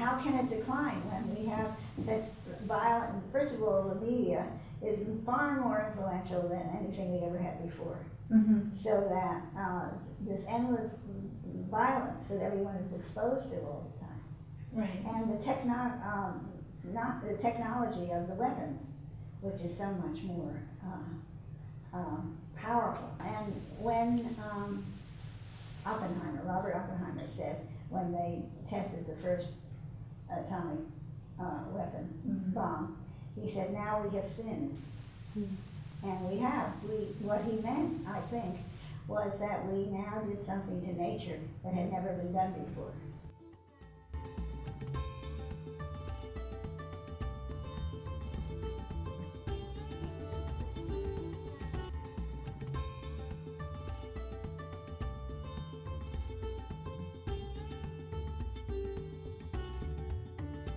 how can it decline when we have such violent, first of all, the media is far more influential than anything we ever had before. So that this endless violence that everyone is exposed to all the time. Right. And not the technology of the weapons, which is so much more powerful. And when Robert Oppenheimer said, when they tested the first atomic weapon bomb, he said, now we have sinned. And we have. What he meant, I think, was that we now did something to nature that had never been done before.